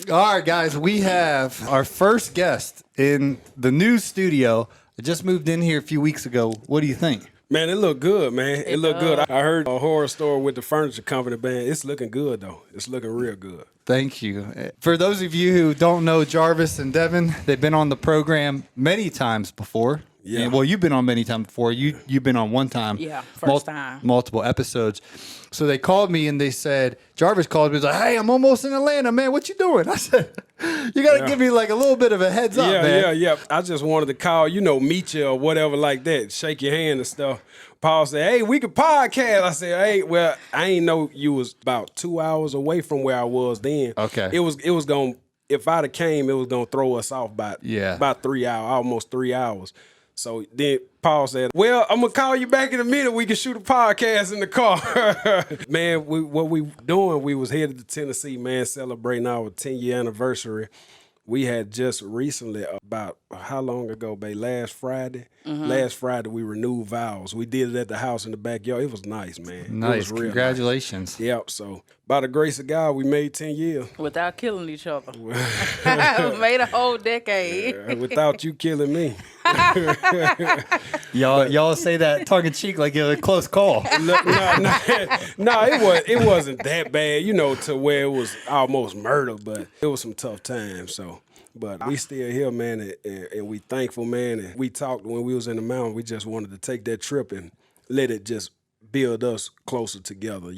All right, guys, we have our first guest in the new studio. I just moved in here a few weeks ago. What do you think? Man, it look good, man. It look good. I heard a horror story with the furniture company, man. It's looking good, though. It's looking real good. Thank you. For those of you who don't know Jarvis and Devin, they've been on the program many times before. Yeah. Well, you've been on many times before. You've been on one time. Yeah, first time. Multiple episodes. So they called me and they said, Jarvis called me and was like, hey, I'm almost in Atlanta, man. What you doing? I said, you got to give me like a little bit of a heads up, man. Yeah. I just wanted to call, meet you or whatever like that, shake your hand and stuff. Paul said, hey, we could podcast. I said, hey, well, I ain't know you was about 2 hours away from where I was then. Okay. It was going, if I'd have came, it was going to throw us off about 3 hours, almost 3 hours. So then Paul said, well, I'm going to call you back in a minute. We can shoot a podcast in the car. Man, what we doing, we was headed to Tennessee, man, celebrating our 10-year anniversary. We had just recently, about how long ago, babe? Last Friday? Mm-hmm. Last Friday, we renewed vows. We did it at the house in the backyard. It was nice, man. Nice. It was real Congratulations. nice. Yep. So, by the grace of God, we made 10 years. Without killing each other. Made a whole decade. Without you killing me. Y'all say that tongue in cheek like it was a close call. No, it wasn't that bad, to where it was almost murder, but it was some tough times. So, but we still here, man, and we thankful, man. And we talked when we was in the mountain. We just wanted to take that trip and let it just build us closer together,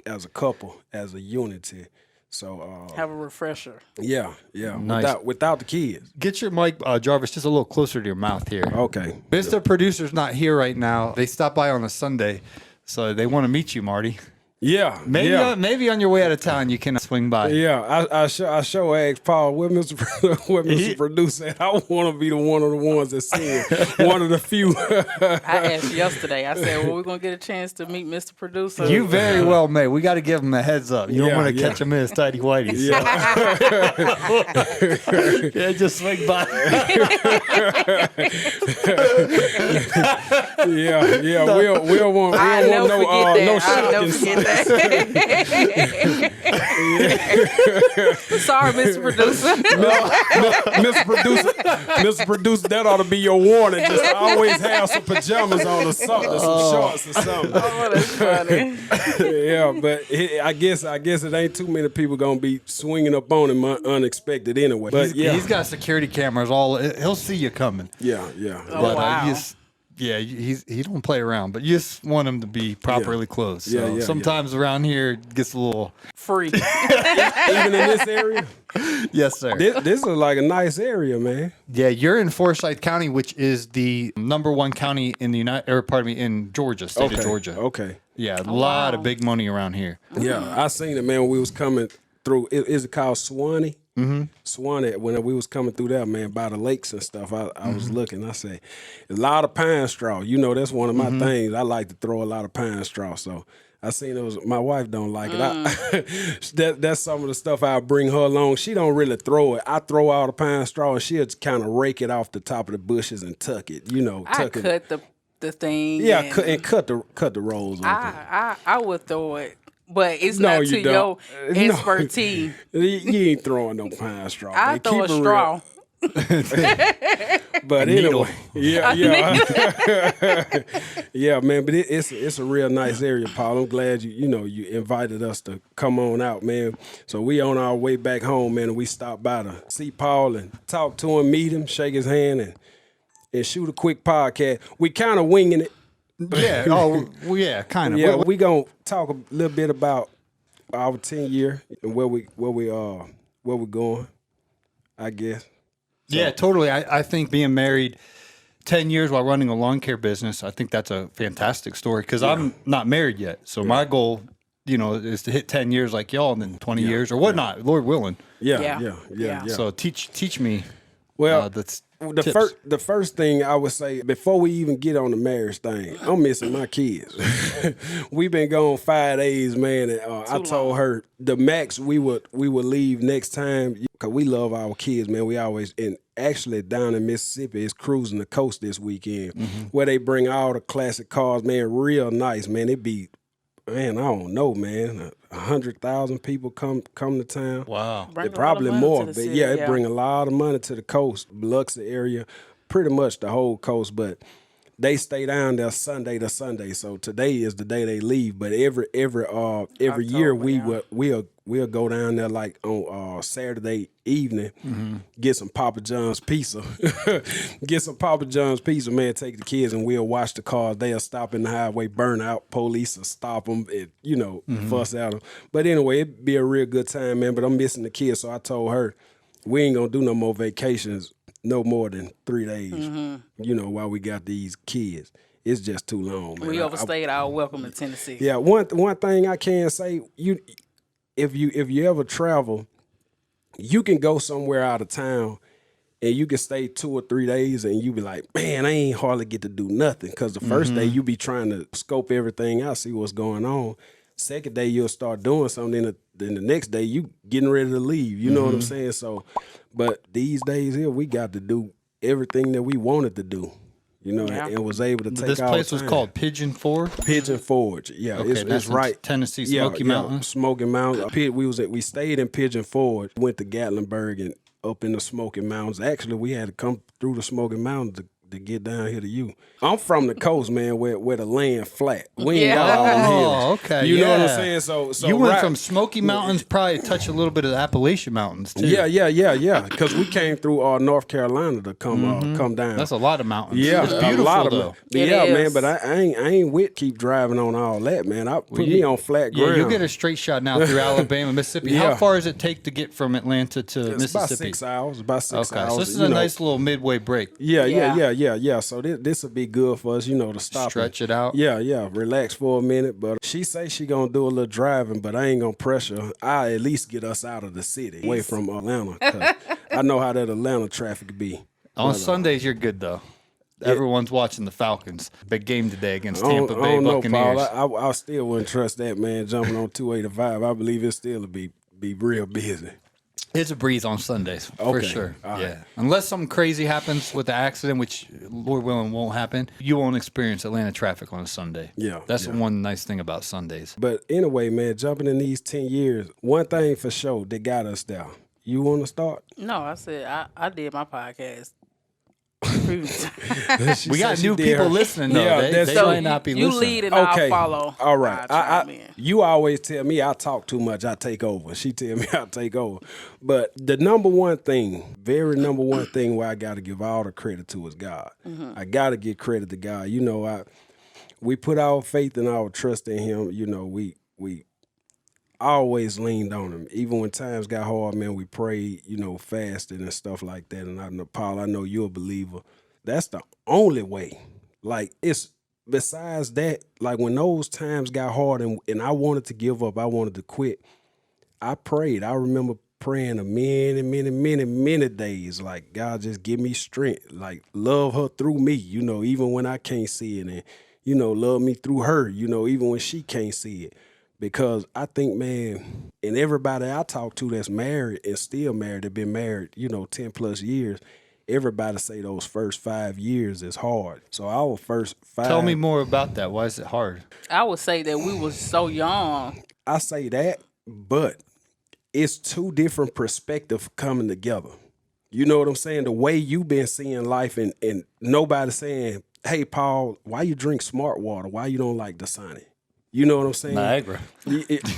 as a couple, as a unity. So have a refresher. Yeah. Nice. Without the kids. Get your mic, Jarvis, just a little closer to your mouth here. Okay. Mr. Producer's not here right now. They stopped by on a Sunday, so they want to meet you, Marty. Yeah. Maybe on your way out of town you can swing by. Yeah, I sure asked Paul, where Mr. Producer at? I want to be one of the ones that seen one of the few. I asked yesterday. I said, well, we're going to get a chance to meet Mr. Producer. You very well may. We got to give him a heads up. You don't want to catch him in his tidy whities. Yeah, just swing by. We'll want no shot. Sorry, Mr. Producer. Mr. Producer, that ought to be your warning. Just always have some pajamas on or something, some shorts or something. Oh, that's funny. Yeah, but I guess it ain't too many people gonna be swinging up on him unexpected anyway. But he's got security cameras he'll see you coming. Yeah. Oh, but, wow. He don't play around, but you just want him to be properly closed. So sometimes around here it gets a little free. Even in this area? Yes, sir. This is like a nice area, man. Yeah, you're in Forsyth County, which is the #1 county in in Georgia, state of Georgia. Okay. Yeah, a lot of big money around here. Yeah, I seen it, man, when we was coming through. Is it called Swanee? Mm-hmm. Swanee, when we was coming through there, man, by the lakes and stuff, I was looking. I say, a lot of pine straw. That's one of my things. I like to throw a lot of pine straw. So I seen it was, my wife don't like it. That's some of the stuff I bring her along. She don't really throw it. I throw out the pine straw and she'll kind of rake it off the top of the bushes and tuck it. Cut the thing. Yeah, and cut the rolls. I would throw it. But it's not to your expertise. You ain't throwing no pine straw. I throw a straw. But anyway, yeah, man. But it's a real nice area, Paul. I'm glad you invited us to come on out, man. So we on our way back home, man, and we stopped by to see Paul and talk to him, meet him, shake his hand, and shoot a quick podcast. We kind of winging it. Yeah. Kind of. Yeah, we gonna talk a little bit about our 10 year and where we going, I guess. So. Yeah, totally. I think being married 10 years while running a lawn care business, I think that's a fantastic story because I'm not married yet. So my goal, is to hit 10 years like y'all and then 20 years or whatnot, Lord willing. Yeah. So teach me. Well, that's the first thing I would say before we even get on the marriage thing, I'm missing my kids. We've been gone 5 days, man. And I told her the max we would leave next time because we love our kids, man. We always actually down in Mississippi is cruising the coast this weekend where they bring all the classic cars, man. Real nice, man. It be Man, I don't know, man. 100,000 people come to town. Wow. They're probably more, but yeah, it bring a lot of money to the coast, Biloxi area, pretty much the whole coast. But they stay down there Sunday to Sunday. So today is the day they leave. But every year we'll go down there like on Saturday evening, get some Papa John's pizza, man. Take the kids and we'll watch the cars. They'll stop in the highway, burn out. Police will stop them, and, fuss at them. But anyway, it'd be a real good time, man. But I'm missing the kids, so I told her we ain't gonna do no more vacations. No more than 3 days, while we got these kids. It's just too long, man. We overstayed our welcome in Tennessee. Yeah, one thing I can say, if you ever travel, you can go somewhere out of town and you can stay 2 or 3 days and you be like, man, I ain't hardly get to do nothing. Because the first day you be trying to scope everything out, see what's going on. Second day you'll start doing something, then the next day you getting ready to leave. You know what I'm saying? So, but these days here, we got to do everything that we wanted to do, and was able to take this place was called Pigeon Forge? Pigeon Forge, yeah. Okay, it's right. Tennessee, Smoky Mountains? Smoky Mountains. We stayed in Pigeon Forge, went to Gatlinburg and up in the Smoky Mountains. Actually, we had to come through the Smoky Mountains to get down here to you. I'm from the coast, man, where the land flat. We ain't got all them hills. Oh, okay. You know what I'm saying? So you went from Smoky Mountains, probably touch a little bit of the Appalachian Mountains too. Yeah. Because we came through North Carolina to come down. That's a lot of mountains. Yeah, it's beautiful, a lot of though. Man. But I ain't with keep driving on all that, man. Put me on flat ground. Yeah, you get a straight shot now through Alabama, Mississippi. How far does it take to get from Atlanta to Mississippi? About 6 hours. About 6 hours. So this is a nice little midway break. Yeah. So this will be good for us, to stop. Stretch it out. Yeah. Relax for a minute. But she say she gonna do a little driving, but I ain't gonna pressure her. I at least get us out of the city, away from Atlanta. 'Cause I know how that Atlanta traffic be. On Sundays, you're good though. Everyone's watching the Falcons. Big game today against Tampa Bay Buccaneers. Paul. I still wouldn't trust that man jumping on 285. I believe it still be real busy. It's a breeze on Sundays, for sure. Yeah. Unless something crazy happens with the accident, which Lord willing won't happen, you won't experience Atlanta traffic on a Sunday. Yeah. That's one nice thing about Sundays. But anyway, man, jumping in these 10 years, one thing for sure that got us there. You want to start? No, I said I did my podcast. We got new people listening though. Yeah, they might not be listening. You lead and I'll follow. All right. You always tell me I talk too much. I take over. She tell me I take over. But the number one thing where I got to give all the credit to is God. I got to give credit to God. We put our faith and our trust in Him. We always leaned on Him. Even when times got hard, man, we prayed, fasted and stuff like that. And I know, Paul, I know you're a believer. That's the only way. Like, it's besides that, like when those times got hard and I wanted to give up, I wanted to quit, I prayed. I remember praying many days. Like, God, just give me strength. Like, love her through me, even when I can't see it. And, love me through her, even when she can't see it. Because I think, man, and everybody I talk to that's married and still married, have been married, 10 plus years, everybody say those first 5 years is hard. So our first 5... Tell me more about that. Why is it hard? I would say that we was so young. I say that, but it's two different perspectives coming together. You know what I'm saying? The way you been seeing life and nobody saying, hey, Paul, why you drink smart water? Why you don't like Dasani? You know what I'm saying? Niagara. Niagara.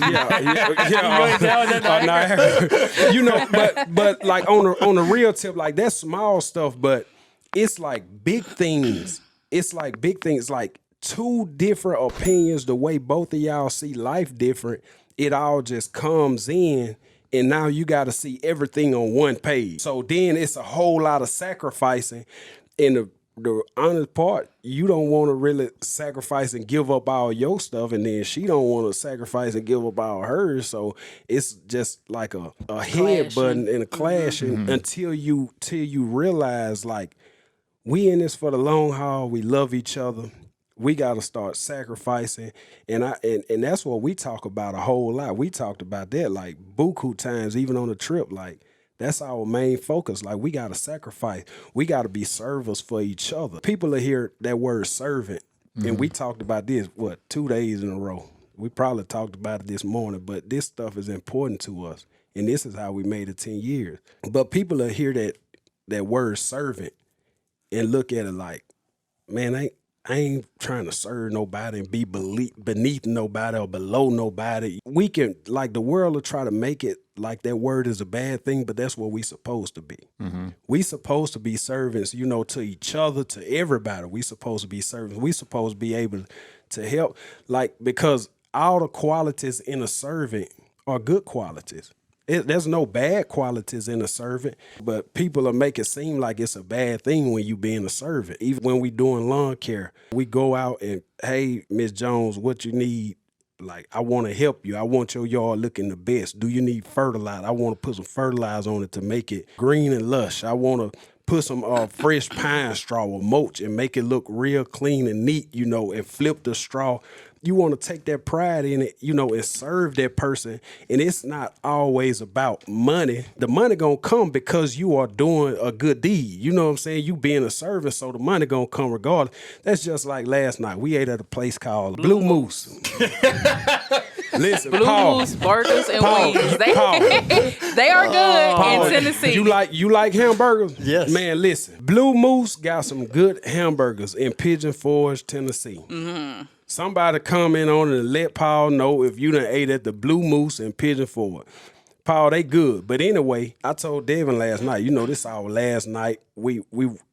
But like on the real tip, like that's small stuff, but it's like big things. It's like big things, like two different opinions, the way both of y'all see life different. It all just comes in, and now you got to see everything on one page. So then it's a whole lot of sacrificing, and the honest part, you don't want to really sacrifice and give up all your stuff, and then she don't want to sacrifice and give up all hers. So it's just like a headbutting and a clashing until you realize, like, we in this for the long haul. We love each other. We got to start sacrificing, and that's what we talk about a whole lot. We talked about that like buku times, even on the trip, like. That's our main focus. Like, we got to sacrifice. We got to be servers for each other. People are hear that word servant, and we talked about this, 2 days in a row. We probably talked about it this morning, but this stuff is important to us. And this is how we made it 10 years. But people will hear that word servant and look at it like, man, I ain't trying to serve nobody and be beneath nobody or below nobody. We can, like, the world will try to make it like that word is a bad thing, but that's what we supposed to be. Mm-hmm. We supposed to be servants, you know, to each other, to everybody. We supposed to be servants. We supposed to be able to help, like, because all the qualities in a servant are good qualities. There's no bad qualities in a servant, but people will make it seem like it's a bad thing when you being a servant. Even when we doing lawn care, we go out and, hey, Miss Jones, what you need? Like, I want to help you. I want your yard looking the best. Do you need fertilizer? I want to put some fertilizer on it to make it green and lush. I want to put some fresh pine straw or mulch and make it look real clean and neat, you know, and flip the straw. You want to take that pride in it, you know, and serve that person. And it's not always about money. The money going to come because you are doing a good deed. You know what I'm saying? You being a servant, so the money going to come regardless. That's just like last night. We ate at a place called Blue Moose. Listen, Blue Paul, Moose burgers and Paul, wings. They Paul. are good Paul, in Tennessee. You like hamburgers? Yes. Man, listen. Blue Moose got some good hamburgers in Pigeon Forge, Tennessee. Mm-hmm. Somebody comment on it and let Paul know if you done ate at the Blue Moose in Pigeon Forge. Paul, they good. But anyway, I told Devin last night, you know, this our last night. We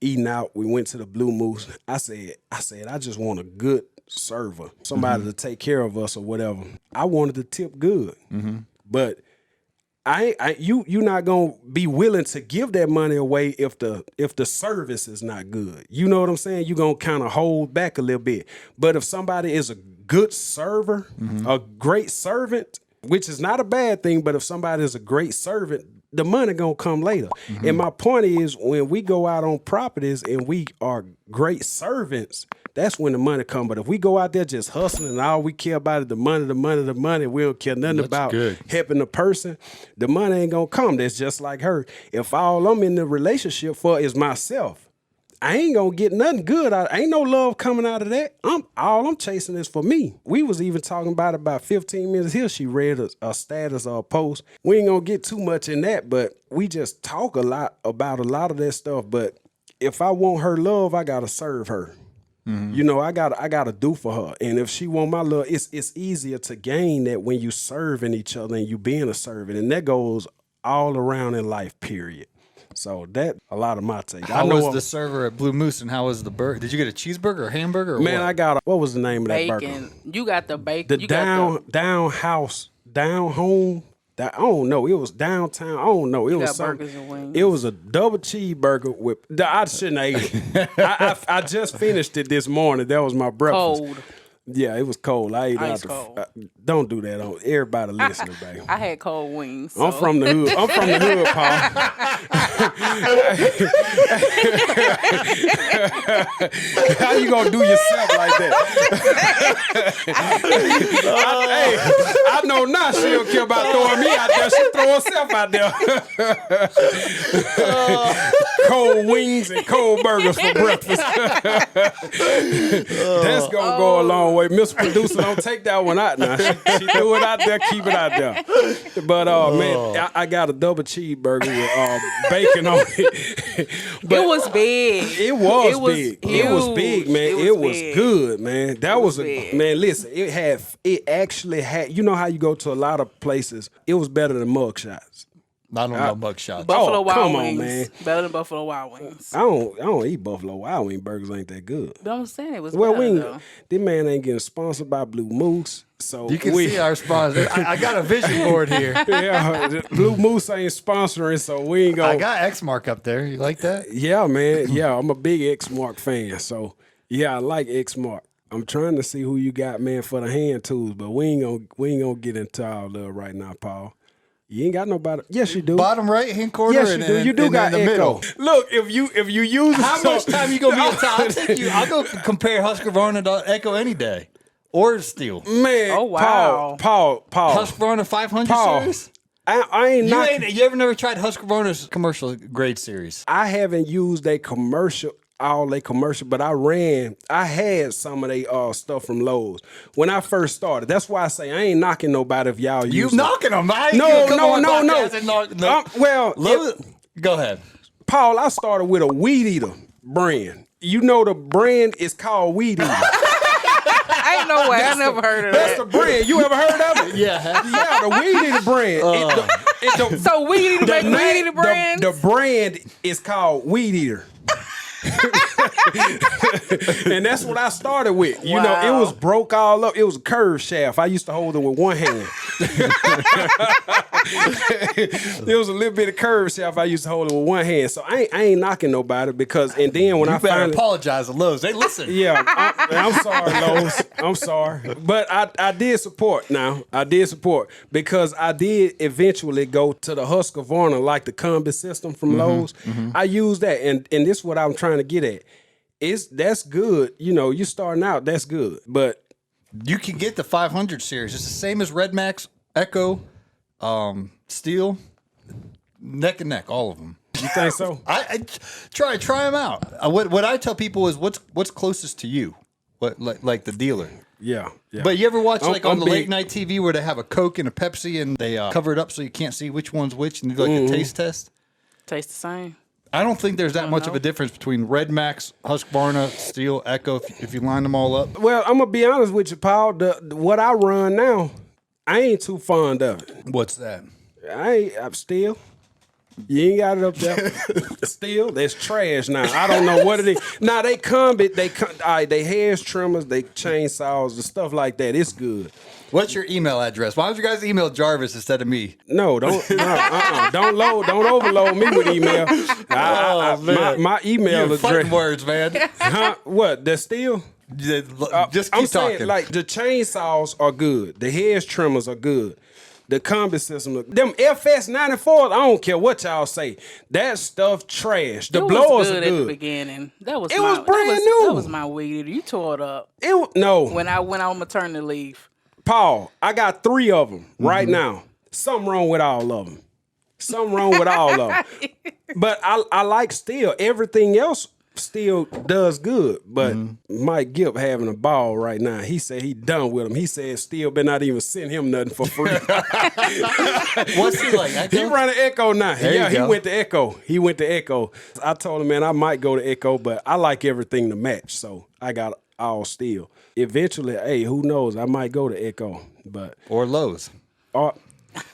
eating out. We went to the Blue Moose. I said, I just want a good server, somebody to take care of us or whatever. I wanted to tip good, but you're not gonna be willing to give that money away if the service is not good. You know what I'm saying? You're gonna kind of hold back a little bit. But if somebody is a good server, a great servant, which is not a bad thing, but if somebody is a great servant, the money gonna come later. And my point is, when we go out on properties and we are great servants, that's when the money come. But if we go out there just hustling and all we care about is the money, we don't care nothing about helping the person, the money ain't gonna come. That's just like her. If all I'm in the relationship for is myself, I ain't gonna get nothing good out. Ain't no love coming out of that. All I'm chasing is for me. We was even talking about 15 minutes here. She read a status or a post. We ain't gonna get too much in that, but we just talk a lot about a lot of that stuff. But if I want her love, I gotta serve her. You know, I gotta do for her. And if she want my love, it's easier to gain that when you serving each other and you being a servant. And that goes all around in life, period. So that a lot of my take. How was the server at Blue Moose and how was the burger? Did you get a cheeseburger or hamburger? Or man, what? I got what was the name of that burger? You got the bacon. The down home. I don't know. It was downtown. I don't know. It was something. Burgers and wings. It was a double cheeseburger with. I shouldn't have ate it. I just finished it this morning. That was my breakfast. Cold. Yeah, it was cold. I ate Ice out cold. don't do that on everybody listening, baby. I had cold wings. I'm from the hood. I'm from the hood, Paul. How you gonna do yourself like that? I know now she don't care about throwing me out there. She throw herself out there. Cold wings and cold burgers for breakfast. That's gonna go a long way. Mr. Producer, don't take that one out now. She threw it out there, keep it out there. But man, I got a double cheeseburger with bacon on it. But it was big. It was big. Huge. It was big, man. It was big. good, man. That was big. man. Listen, it actually had. You know how you go to a lot of places. It was better than mug shots. I don't know mug shots. Buffalo Wild come on, Wings. man. Better than Buffalo Wild Wings. I don't eat Buffalo Wild Wing burgers. Ain't that good? But I'm saying it was Well, better, this man ain't getting sponsored by Blue Moose, so You can see our sponsor. I got a vision board here. Yeah, Blue Moose ain't sponsoring, so we ain't gonna. I got X Mark up there. You like that? Yeah, man. Yeah, I'm a big X Mark fan, so yeah, I like X Mark. I'm trying to see who you got, man, for the hand tools, but we ain't gonna get into all that right now, Paul. You ain't got nobody. Yes, you do. Bottom right hand corner. Yes, you do. You do got in the middle. Look, if you use How much time you gonna be at top? I'll go compare Husqvarna to Echo any day, or Steel. Man, Oh, wow. Paul. Husqvarna 500 Paul. series. I ain't not. You ever never tried Husqvarna's commercial grade series? I haven't used a commercial. all they commercial, but I had some of they stuff from Lowe's when I first started. That's why I say I ain't knocking nobody if y'all You use knocking them? No. Well, go ahead. Paul, I started with a weed eater brand. You know the brand is called Weed Eater. Ain't no way. I never heard of that. That's the brand. You ever heard of it? Yeah. Yeah, the Weed Eater brand. So Weed Eater make Weed Eater brands? The brand is called Weed Eater. And that's what I started with. You know, it was broke all up. It was a curved shaft. I used to hold it with one hand. There was a little bit of curved shaft. I used to hold it with one hand. So I ain't knocking nobody because, and then when I finally apologize to Lowe's, they listen. Yeah, I'm sorry, Lowe's. I'm sorry, but I did support. Now I did support because I did eventually go to the Husqvarna, like the combi system from Lowe's. I used that, and this is what I'm trying to get at. That's good. You know, you starting out, that's good. But you can get the 500 series. It's the same as Red Max, Echo, Steel, neck and neck, all of them. You think so? I try them out. What I tell people is what's closest to you, what like the dealer. Yeah. But you ever watch on the late night TV where they have a Coke and a Pepsi and they cover it up so you can't see which one's which and do like a taste test? Taste the same. I don't think there's that much of a difference between Red Max, Husqvarna, Steel, Echo, if you line them all up. Well, I'm going to be honest with you, Paul. What I run now, I ain't too fond of it. What's that? I'm Steel. You ain't got it up there. Steel, that's trash now. I don't know what it is. Now, they they hairs trimmers, they chainsaws, and stuff like that. It's good. What's your email address? Why don't you guys email Jarvis instead of me? No, don't overload me with email. My email You're address. fighting words, man. Huh? What? That's Steel? Just keep I'm talking. saying, like, the chainsaws are good. The hairs trimmers are good. The combi system, them FS94s, I don't care what y'all say. That stuff trash. The blowers are good. At the beginning. It was brand new. That was my weed eater. You tore it up. No. When I went on maternity leave. Paul, I got 3 of them right now. Something wrong with all of them. But I like Steel. Everything else still does good, but Mike Gibb having a ball right now. He said he done with him. He said Steel better not even send him nothing for free. What's he like? Echo? He running Echo now. He went to Echo. I told him, man, I might go to Echo, but I like everything to match, so I got all Steel. Eventually, hey, who knows? I might go to Echo, or Lowe's.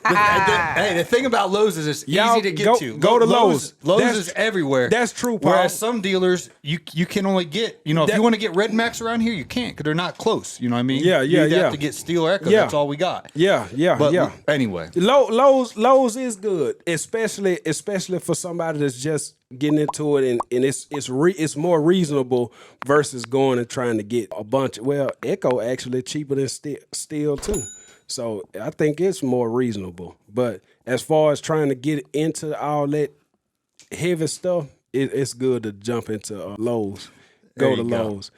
Hey, the thing about Lowe's is it's easy to get to. Go to Lowe's. Lowe's is everywhere. That's true, Paul. Whereas some dealers, you can only get, if you want to get Red Max around here, you can't because they're not close. You know what I mean? Yeah. You have to get Steel or Echo. That's all we got. Yeah. Anyway. Lowe's is good, especially for somebody that's just getting into it, and it's more reasonable versus going and trying to get a bunch. Well, Echo actually cheaper than Steel too. So I think it's more reasonable. But as far as trying to get into all that heavy stuff, it's good to jump into Lowe's. Go to Lowe's.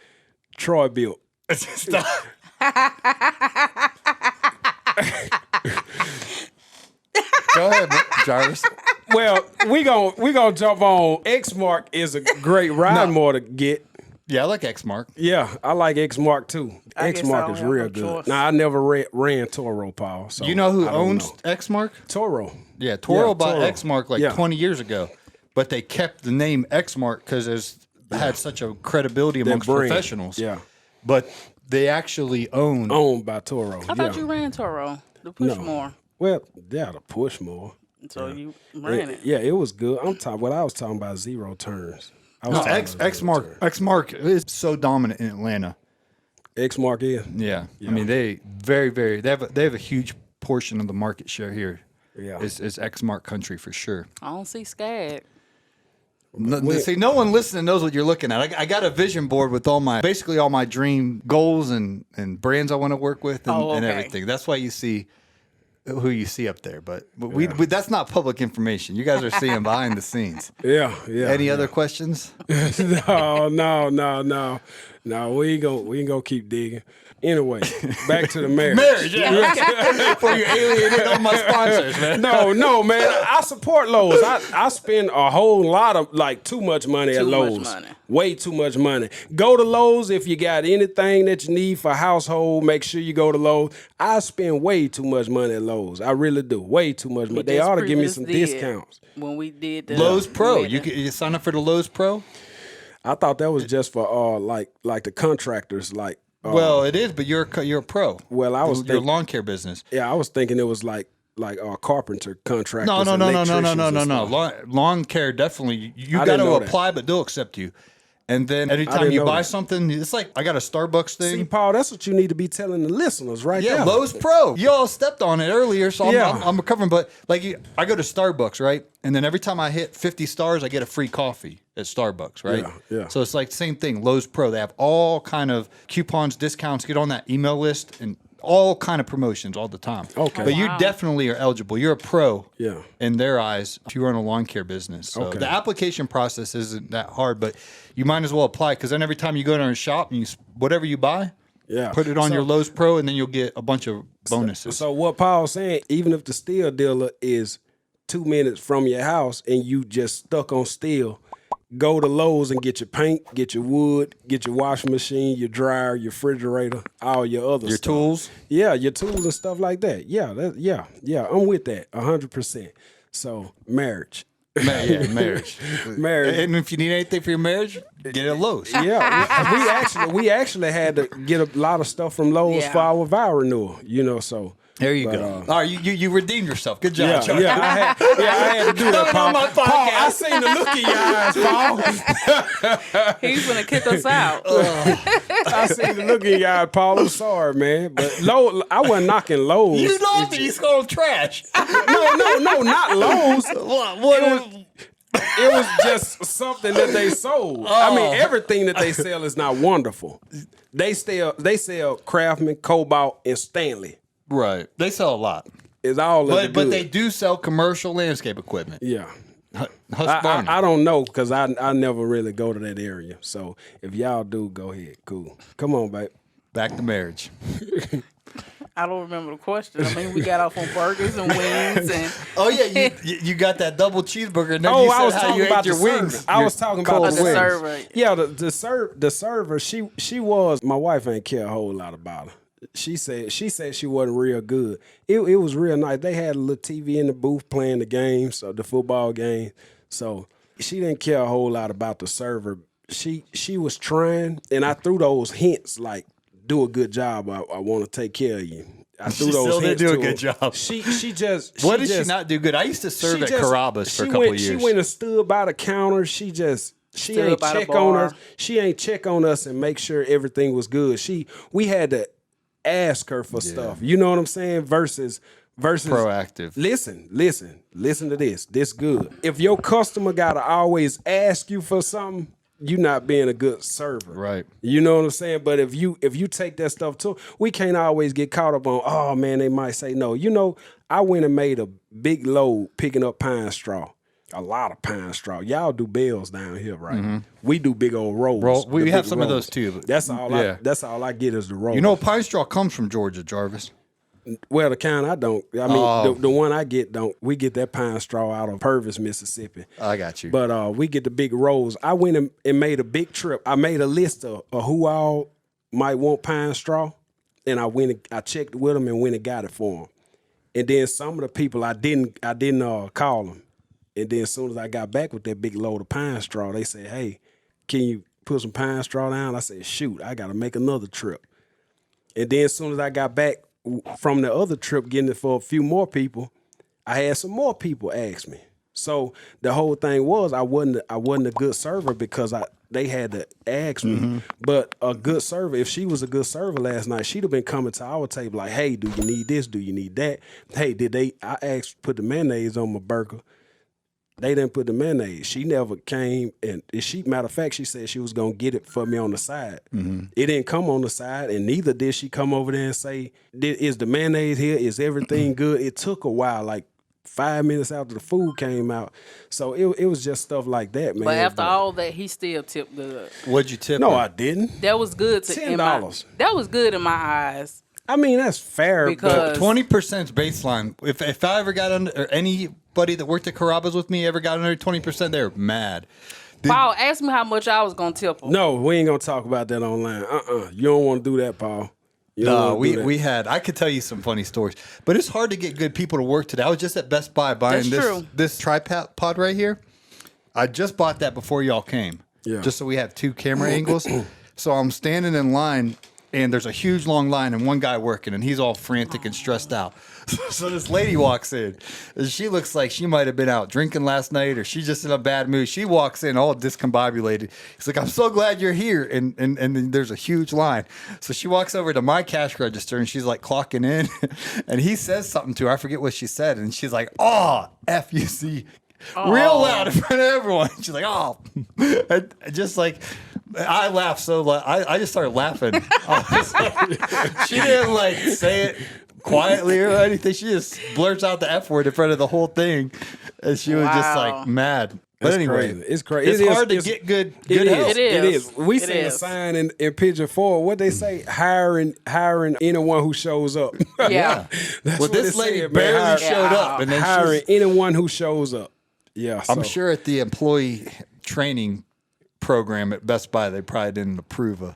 Troy built. Stop. Go ahead, Jarvis. Well, we gonna jump on. X-Mark is a great ride more to get. Yeah, I like X-Mark. Yeah, I like X-Mark too. X-Mark is real good. Now, I never ran Toro, Paul. So you know who owns X-Mark? Toro. Yeah, Toro bought X-Mark 20 years ago, but they kept the name X-Mark because it's had such a credibility amongst professionals. Yeah. But they actually owned by Toro. I thought you ran Toro, the push more. Well, yeah, the push more. So you ran it. Yeah, it was good. I was talking about 0 turns. X-Mark is so dominant in Atlanta. X-Mark is? Yeah. I mean, they have a huge portion of the market share here. Yeah. It's X-Mark country for sure. I don't see Skag. No one listening knows what you're looking at. I got a vision board with basically all my dream goals and brands I want to work with and everything. That's why you see who you see up there, but we that's not public information. You guys are seeing behind the scenes. Yeah. Any other questions? No. We ain't gonna keep digging. Anyway, back to the marriage. Before you alienated all my sponsors, man. No, man. I support Lowe's. I spend a whole lot of, like, too much money at Lowe's. Way too much money. Go to Lowe's if you got anything that you need for household. Make sure you go to Lowe's. I spend way too much money at Lowe's. I really do. Way too much money. They ought to give me some discounts. When we did the Lowe's Pro. You sign up for the Lowe's Pro? I thought that was just for like the contractors, like. Well, it is, but you're a pro. Well, I was your lawn care business. Yeah, I was thinking it was like carpenter contractors. No. Lawn care definitely. You got to apply, but they'll accept you. And then anytime you buy something, it's like I got a Starbucks thing. See, Paul, that's what you need to be telling the listeners, right? Yeah, there. Lowe's Pro. You all stepped on it earlier, so I'm recovering. But like, I go to Starbucks, right? And then every time I hit 50 stars, I get a free coffee at Starbucks, right? Yeah. So it's like the same thing. Lowe's Pro. They have all kind of coupons, discounts. Get on that email list and all kind of promotions all the time. Okay. But you definitely are eligible. You're a pro in their eyes if you run a lawn care business. So the application process isn't that hard, but you might as well apply because then every time you go to a shop and whatever you buy, put it on your Lowe's Pro and then you'll get a bunch of bonuses. So what Paul's saying, even if the steel dealer is 2 minutes from your house and you just stuck on steel, go to Lowe's and get your paint, get your wood, get your washing machine, your dryer, your refrigerator, all your other stuff. Tools? Yeah, your tools and stuff like that. Yeah, I'm with that 100%. So, marriage. Marriage. And if you need anything for your marriage, get it at Lowe's. Yeah, we actually had to get a lot of stuff from Lowe's for our vow renewal, so... There you go. All right, you redeemed yourself. Good job, Charlie. I had to do that, Paul. Paul, I seen the look in your eyes, Paul. He's gonna kick us out. I seen the look in your eyes, Paul. I'm sorry, man, but I wasn't knocking Lowe's. You know that he's called trash. No, not Lowe's. It was just something that they sold. I mean, everything that they sell is not wonderful. They sell Craftsman, Cobalt, and Stanley. Right. They sell a lot. It's all but they do sell commercial landscape equipment. Yeah. I don't know because I never really go to that area. So if y'all do, go ahead. Cool. Come on, babe. Back to marriage. I don't remember the question. I mean, we got off on burgers and wings and. Oh yeah, you got that double cheeseburger. And then you said how you ate your wings. I was talking about the server. Yeah, the server. She was. My wife ain't care a whole lot about her. She said she wasn't real good. It was real nice. They had a little TV in the booth playing the games, the football game. So she didn't care a whole lot about the server. She was trying, and I threw those hints like, do a good job. I want to take care of you. I threw those hints do to a good job. She just. What did she not do good? I used to serve at Carrabba's for a couple of years. She went and stood by the counter. She ain't check on us. She ain't check on us and make sure everything was good. We had to ask her for stuff. You know what I'm saying? Versus proactive. Listen to this. This good. If your customer gotta always ask you for something, you not being a good server. Right. You know what I'm saying? But if you take that stuff too, we can't always get caught up on, oh man, they might say no. I went and made a big load picking up pine straw. A lot of pine straw. Y'all do bales down here, right? Mm-hmm. We do big old rolls. We have some of those too. That's all. That's all I get is the rolls. Pine straw comes from Georgia, Jarvis. Well, the kind I don't. I mean, the one I get don't. We get that pine straw out of Purvis, Mississippi. I got you. But we get the big rolls. I went and made a big trip. I made a list of who all might want pine straw, and I checked with them and went and got it for them. And then some of the people I didn't call them. And then as soon as I got back with that big load of pine straw, they said, hey, can you put some pine straw down? I said, shoot, I got to make another trip. And then as soon as I got back from the other trip, getting it for a few more people, I had some more people ask me. So the whole thing was I wasn't a good server because they had to ask me. Mm-hmm. But a good server, if she was a good server last night, she'd have been coming to our table like, hey, do you need this? Do you need that? Hey, I asked put the mayonnaise on my burger. They didn't put the mayonnaise. She never came, and matter of fact, she said she was gonna get it for me on the side. Mm-hmm. It didn't come on the side, and neither did she come over there and say, "Is the mayonnaise here? Is everything good?" It took a while, like 5 minutes after the food came out. So it was just stuff like that, man. But after all that, he still tipped good. What'd you tip? No, her? I didn't. That was good to $10. That was good in my eyes. I mean, that's fair. Because 20% baseline. If I ever got under, or anybody that worked at Carrabba's with me ever got under 20%, they're mad. Paul asked me how much I was gonna tip him. No, we ain't gonna talk about that online. You don't want to do that, Paul. No, we had. I could tell you some funny stories, but it's hard to get good people to work today. I was just at Best Buy buying this tripod right here. I just bought that before y'all came, just so we have 2 camera angles. So I'm standing in line, and there's a huge long line, and one guy working, and he's all frantic and stressed out. So this lady walks in, and she looks like she might have been out drinking last night, or she's just in a bad mood. She walks in all discombobulated. He's like, "I'm so glad you're here," and then there's a huge line. So she walks over to my cash register, and she's like clocking in, and he says something to her. I forget what she said, and she's like, "Oh, F-U-C." Real loud in front of everyone. She's like, "Oh," just like I laughed so loud. I just started laughing. She didn't like say it quietly or anything. She just blurts out the F word in front of the whole thing, and she was just like mad. But anyway, it's crazy. It's hard to get good help. It is. We see a sign in Pigeon Forward. What they say? Hiring anyone who shows up. Yeah. That's Well, what this it lady said, barely man. showed up, and then Hiring anyone who shows up. Yeah, I'm sure at the employee training program at Best Buy, they probably didn't approve of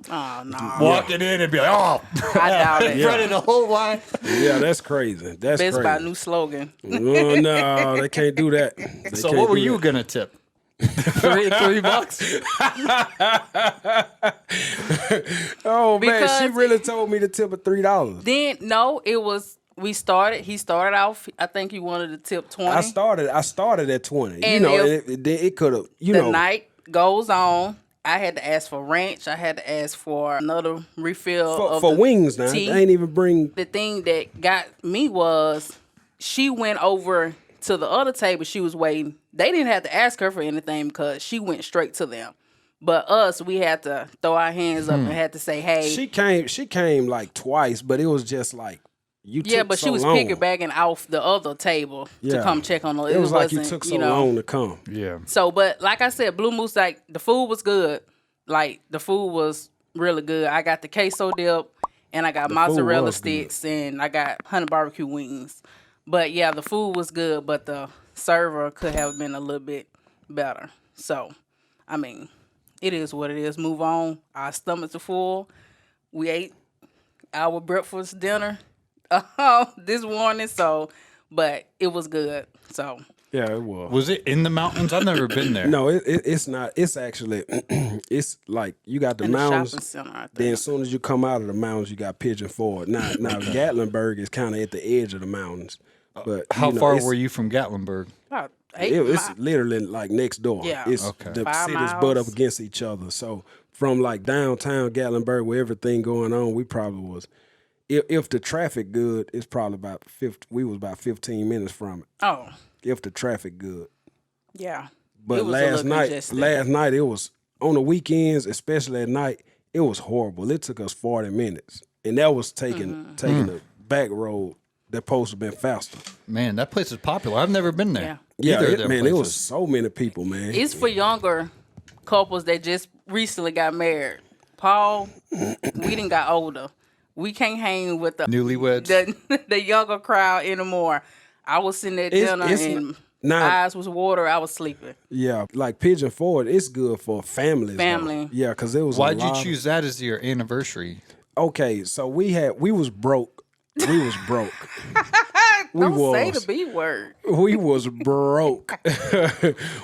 walking in and be like, "Oh," I doubt it. in front of the whole line. Yeah, that's crazy. That's Best crazy. Buy new slogan. Oh, no, they can't do that. So what were you gonna tip? $3? Oh man, Because she really told me to tip at $3. Then no, it was. He started off. I think he wanted to tip 20. I started at 20. And it could have. The night goes on. I had to ask for ranch. I had to ask for another refill for wings. Now tea. they ain't even bring. The thing that got me was she went over to the other table. She was waiting. They didn't have to ask her for anything because she went straight to them. But us, we had to throw our hands up and had to say, "Hey." She came like twice, but it was just like. But she was piggybacking off the other table to come check on her. It was like you took so long to come. Yeah. So, but like I said, Blue Moose, like the food was good. Like the food was really good. I got the queso dip, and I got mozzarella sticks, and I got honey barbecue wings. But yeah, the food was good, but the server could have been a little bit better. So, I mean, it is what it is. Move on. Our stomachs are full. We ate our breakfast, dinner. This morning, but it was good. So yeah, it was. Was it in the mountains? I've never been there. No, it's not. It's actually, it's like you got the mountains. The shopping center, then as soon as you come out of the mountains, you got Pigeon Forward. Now Gatlinburg is kind of at the edge of the mountains. But how far were you from Gatlinburg? About it's literally like next door. Yeah, it's the 5 cities miles. butt up against each other. So from like downtown Gatlinburg, where everything going on, we probably was. If the traffic good, it's probably about 50. We was about 15 minutes from it. Oh, if the traffic good. Yeah. But last night it was on the weekends, especially at night. It was horrible. It took us 40 minutes, and that was taking the back road. That supposed to have been faster. Man, that place is popular. I've never been there. Yeah, it was so many people, man. It's for younger couples that just recently got married. Paul, we done got older. We can't hang with the newlyweds, the younger crowd anymore. I was sitting at dinner and my eyes was water. I was sleeping. Yeah, like Pigeon Forward, it's good for families. Family. Yeah, because it was. Why'd you choose that as your anniversary? Okay, so we was broke. We was broke. Don't say the B word. We was broke.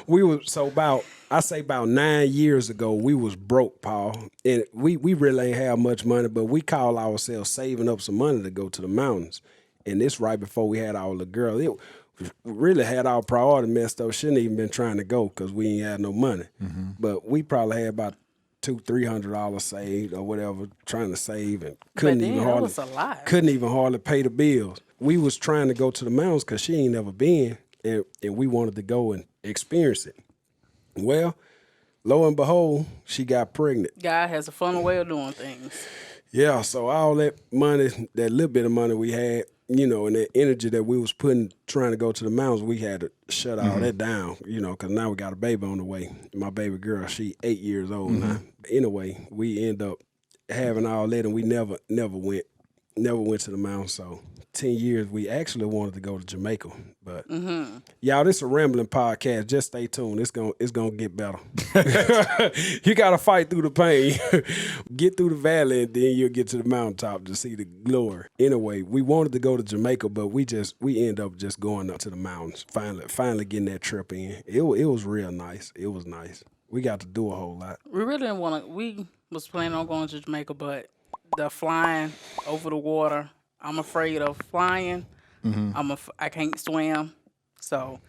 We was about 9 years ago, we was broke, Paul. And we really ain't have much money, but we call ourselves saving up some money to go to the mountains. And this right before we had our little girl. We really had our priority messed up. Shouldn't even been trying to go because we ain't had no money. Mm-hmm. But we probably had about $200-$300 saved or whatever, trying to save, and couldn't even hardly pay the bills. We was trying to go to the mountains because she ain't never been, and we wanted to go and experience it. Well, lo and behold, she got pregnant. God has a fun way of doing things. Yeah, so all that money, that little bit of money we had, you know, and the energy that we was putting trying to go to the mountains, we had to shut all that down, you know, because now we got a baby on the way. My baby girl, she 8 years old now. Anyway, we end up having all that, and we never went to the mountains. So 10 years, we actually wanted to go to Jamaica, but y'all, this is a rambling podcast. Just stay tuned. It's gonna get better. You gotta fight through the pain, get through the valley, and then you'll get to the mountaintop to see the glory. Anyway, we wanted to go to Jamaica, but we end up just going up to the mountains. Finally getting that trip in. It was real nice. It was nice. We got to do a whole lot. We really didn't want to. We was planning on going to Jamaica, but the flying over the water, I'm afraid of flying. I can't swim. So,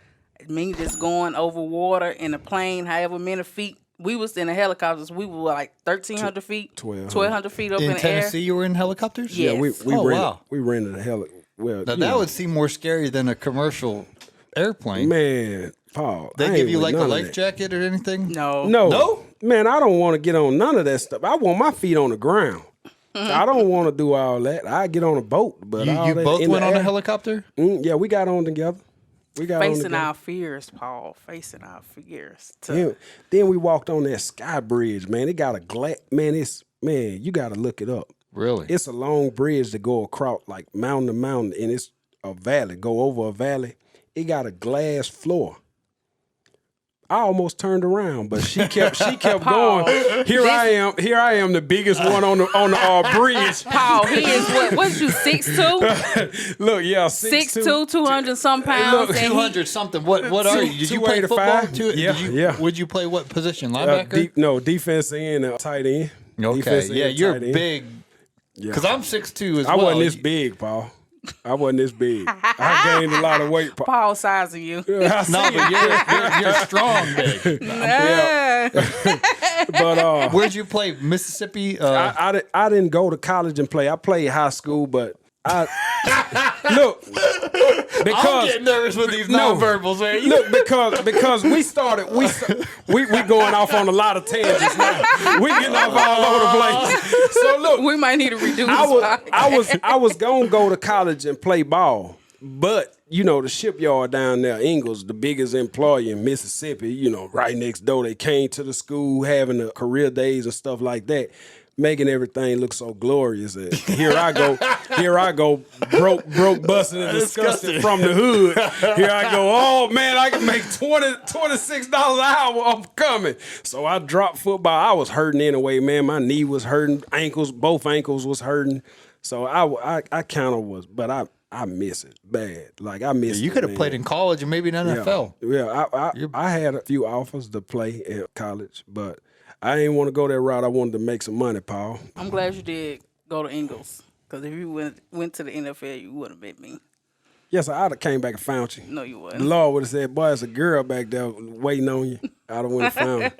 me just going over water in a plane, however many feet. We was in the helicopters. We were like 1,300 feet, 1,200 feet up in the air. In Tennessee, you were in helicopters? Yes. Yeah, we rented a helicopter. Well, now, that would seem more scary than a commercial airplane. Man, Paul. They give you like a life jacket or anything? No. Man, I don't want to get on none of that stuff. I want my feet on the ground. I don't want to do all that. I get on a boat, but you both went on a helicopter? Yeah, we got on together. Facing our fears, Paul. Facing our fears. Then we walked on that sky bridge, man. It got a you got to look it up. Really? It's a long bridge to go across, like mountain to mountain, and it's a valley. Go over a valley. It got a glass floor. I almost turned around, but she kept going. Here I am, the biggest one on the bridge. Paul, he is what you 6'2"? Look, yeah, 6'2", 200 some pounds. Look, 200 something. What are you? Did you play football? Yeah. Would you play what position? Linebacker? Defense end, tight end. Okay, yeah, you're big. Because I'm 6'2" as well. I wasn't this big, Paul. I wasn't this big. I gained a lot of weight. Paul size of you. No, but you're strong, big. Yeah. But where'd you play? Mississippi? I didn't go to college and play. I played high school, but look, because I'm getting nervous with these nonverbals, man. Look, because we going off on a lot of tangents now. We getting off all over the place. So look, we might need to reduce. I was gonna go to college and play ball, but you know the shipyard down there, Ingalls, the biggest employer in Mississippi. You know, right next door. They came to the school having the career days and stuff like that, making everything look so glorious. Here I go, broke, busting and disgusted from the hood. Here I go, oh man, I can make $26 an hour. I'm coming. So I dropped football. I was hurting anyway, man. My knee was hurting, both ankles was hurting. So I kind of was, but I miss it bad. Like I miss. You could have played in college and maybe in NFL. Yeah, I had a few offers to play at college, but I didn't want to go that route. I wanted to make some money, Paul. I'm glad you did go to Ingalls, because if you went to the NFL, you wouldn't have been me. Yes, I'd have came back and found you. No, you wouldn't. The Lord would have said, boy, there's a girl back there waiting on you. I'd have went and found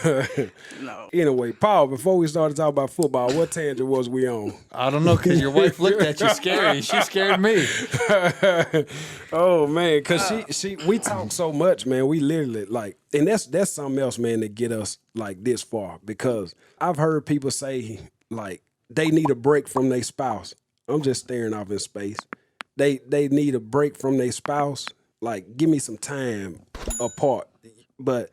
her. No. Anyway, Paul, before we started talking about football, what tangent was we on? I don't know, because your wife looked at you scary. She scared me. Oh, man, because we talk so much, man. We literally, like, and that's something else, man, that get us, like, this far. Because I've heard people say, like, they need a break from their spouse. I'm just staring off in space. They need a break from their spouse. Like, give me some time apart. But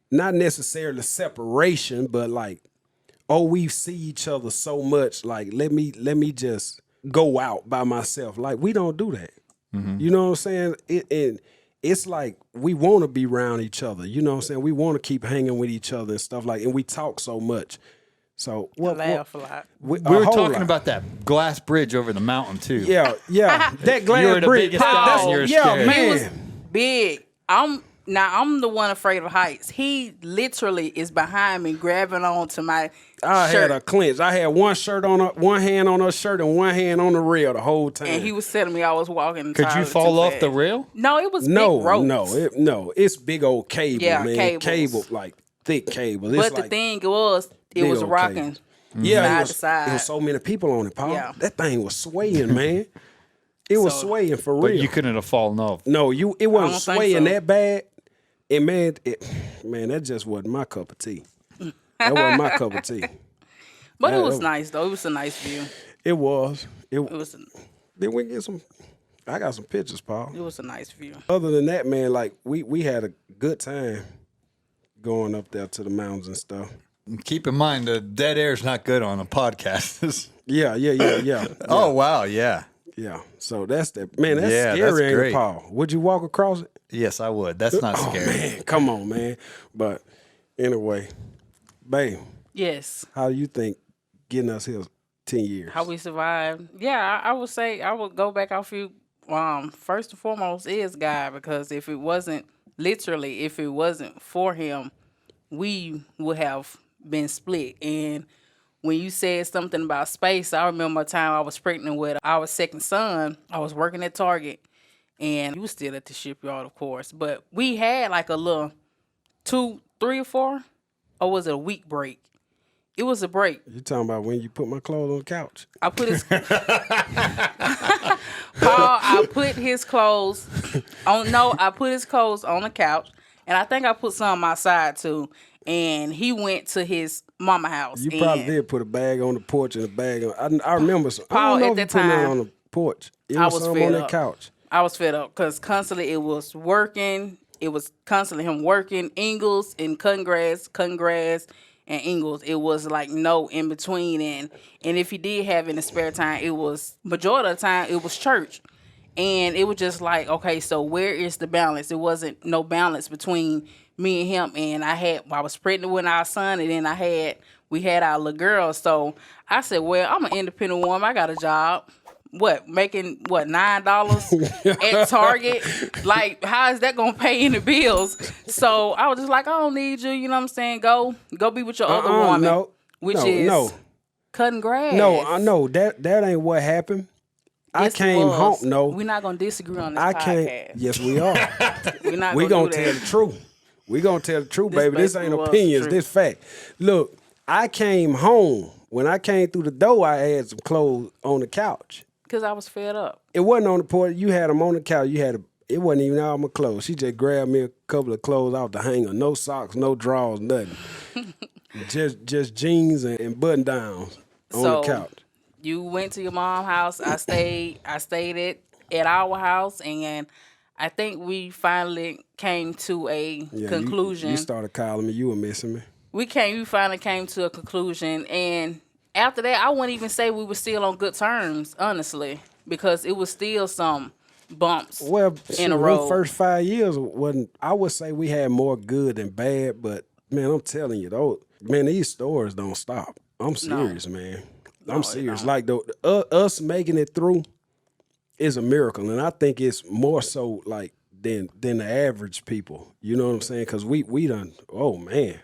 not necessarily separation, but like, oh, we see each other so much. Like, let me just go out by myself. Like, we don't do that. Mm-hmm. You know what I'm saying? It's like we want to be around each other. You know what I'm saying? We want to keep hanging with each other and stuff like, and we talk so much. So I laugh a lot. We were talking about that glass bridge over the mountain too. Yeah. That glass you were the bridge. biggest guy and you're scared. Man. He was big. I'm the one afraid of heights. He literally is behind me, grabbing onto my I shirt. had a clinch. I had one hand on her shirt and one hand on the rail the whole time. And he was telling me I was walking. Could you fall off the rail? No, it was big ropes. No, it's big old cable, man. Cable, like thick cable. But the thing was, it was rocking. Yeah, side to side. There was so many people on it, Paul. Yeah. That thing was swaying, man. It was swaying for real. But you couldn't have fallen off. No, it wasn't swaying that bad. And man, that just wasn't my cup of tea. That wasn't my cup of tea. But it was nice though. It was a nice view. It was. It was Then we get some. I got some pictures, Paul. It was a nice view. Other than that, man, like we had a good time going up there to the mountains and stuff. Keep in mind, the dead air is not good on a podcast. Yeah. Oh, wow, yeah. Yeah. So that's that. Man, that's scary, that's ain't great. it, Paul? Would you walk across it? Yes, I would. That's not scary. Man, come on, man. But anyway, babe. Yes. How do you think getting us here 10 years? How we survived? Yeah, I would say I would go back off you. First and foremost is God, because if it wasn't for him, we would have been split. And when you said something about space, I remember a time I was pregnant with our second son. I was working at Target, and he was still at the shipyard, of course. But we had like a little 2, 3 or 4, or was it a week break? It was a break. You talking about when you put my clothes on the couch? I put his I put his clothes on. No, I put his clothes on the couch, and I think I put some outside too. And he went to his mama house. You probably did put a bag on the porch and a bag on. I remember some. Paul, I don't know at if that you put time, it on the porch. It I was was some fed on that up. couch. I was fed up because constantly it was working. It was constantly him working Ingles and cutting grass, and Ingles. It was like no in between. And if he did have any spare time, it was majority of the time it was church. And it was just like, okay, so where is the balance? It wasn't no balance between me and him. And I was pregnant with our son, and then we had our little girl. So I said, well, I'm an independent woman. I got a job. Making $9 at Target? Like, how is that gonna pay any bills? So I was just like, I don't need you. You know what I'm saying? Go be with your other woman, cutting grass. No, I know that ain't what happened. Yes, I came home. No, we're not gonna disagree on this podcast. Yes, we are. We're gonna tell the truth. We're gonna tell the truth, baby. This ain't opinions. This fact. Look, I came home. When I came through the door, I had some clothes on the couch. Because I was fed up. It wasn't on the porch. You had them on the couch. It wasn't even all my clothes. She just grabbed me a couple of clothes off the hanger. No socks, no drawers, nothing. just jeans and button downs on the couch. You went to your mom's house. I stayed at our house, and I think we finally came to a conclusion. You started calling me. You were missing me. We finally came to a conclusion, and after that, I wouldn't even say we were still on good terms, honestly, because it was still some bumps in a row. The first 5 years wasn't. I would say we had more good than bad, but man, I'm telling you, these stories don't stop. I'm serious, man. I'm serious. Like us making it through is a miracle, and I think it's more so like than the average people. You know what I'm saying? Because we done. Oh man,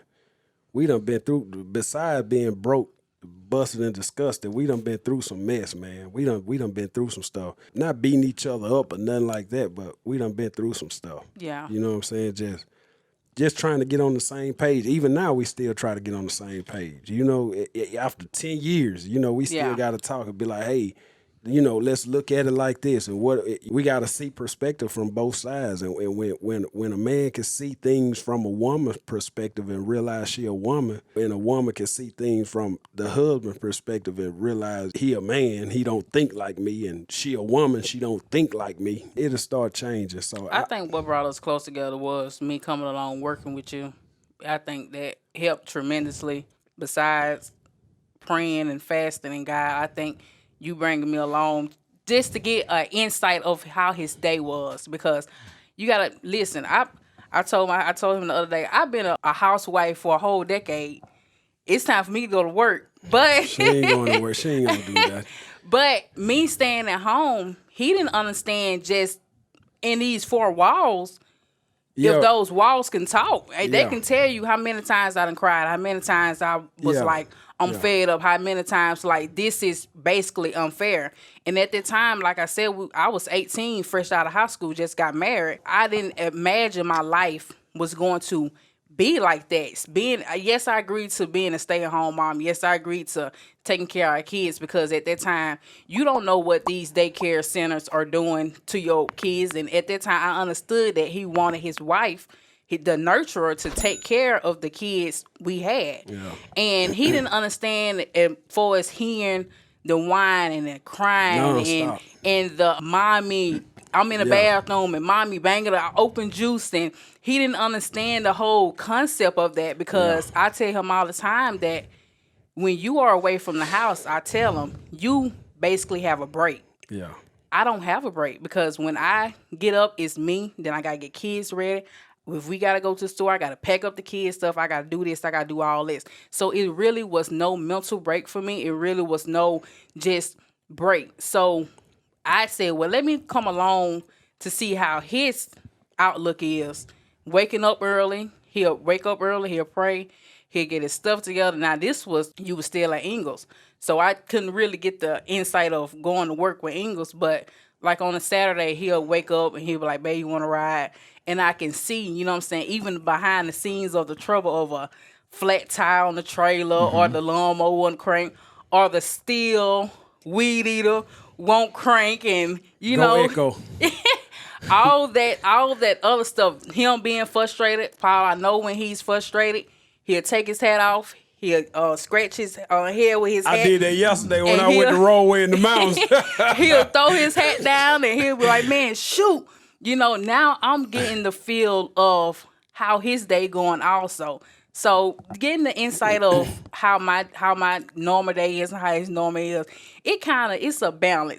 we done been through. Besides being broke, busted and disgusted, we done been through some mess, man. We done been through some stuff. Not beating each other up or nothing like that, but we done been through some stuff. Yeah. You know what I'm saying? Just trying to get on the same page. Even now, we still try to get on the same page. You know, after 10 years, you know, we still got to talk and be like, hey, you know, let's look at it like this. And we got to see perspective from both sides. And when a man can see things from a woman's perspective and realize she a woman, and a woman can see things from the husband's perspective and realize he a man, he don't think like me, and she a woman, she don't think like me, it'll start changing. So I think what brought us close together was me coming along working with you. I think that helped tremendously. Besides praying and fasting and God, I think you bringing me along just to get an insight of how his day was, because you gotta listen. I told him the other day, I've been a housewife for a whole decade. It's time for me to go to work, but she ain't going to work. She ain't gonna do that. But me staying at home, he didn't understand just in these 4 walls. If those walls can talk, they can tell you how many times I done cried, how many times I was like, I'm fed up, how many times like this is basically unfair. And at that time, like I said, I was 18, fresh out of high school, just got married. I didn't imagine my life was going to be like that. Yes, I agreed to being a stay-at-home mom. Yes, I agreed to taking care of our kids, because at that time, you don't know what these daycare centers are doing to your kids. And at that time, I understood that he wanted his wife, the nurturer, to take care of the kids we had. Yeah. And he didn't understand as far as hearing the whining and crying and the mommy. I'm in the bathroom and mommy banging the open juice, and he didn't understand the whole concept of that because I tell him all the time that when you are away from the house, I tell him you basically have a break. Yeah. I don't have a break because when I get up, it's me. Then I gotta get kids ready. If we gotta go to the store, I gotta pack up the kids stuff. I gotta do this. I gotta do all this. So it really was no mental break for me. It really was no just break. So I said, well, let me come along to see how his outlook is. Waking up early. He'll wake up early. He'll pray. He'll get his stuff together. Now, you was still at Ingles. So I couldn't really get the insight of going to work with Ingles. But like on a Saturday, he'll wake up and he'll be like, babe, you want to ride? And I can see, you know what I'm saying, even behind the scenes of the trouble of a flat tire on the trailer or the lawnmower won't crank or the steel weed eater won't crank, and Echo. all that other stuff. Him being frustrated, Paul. I know when he's frustrated, he'll take his hat off. He'll scratch his head with his hat. I did that yesterday when I went the wrong way in the mountains. He'll throw his hat down and he'll be like, "Man, shoot!" Now I'm getting the feel of how his day going also. So getting the insight of how my normal day is and how his normal is, it's a balance.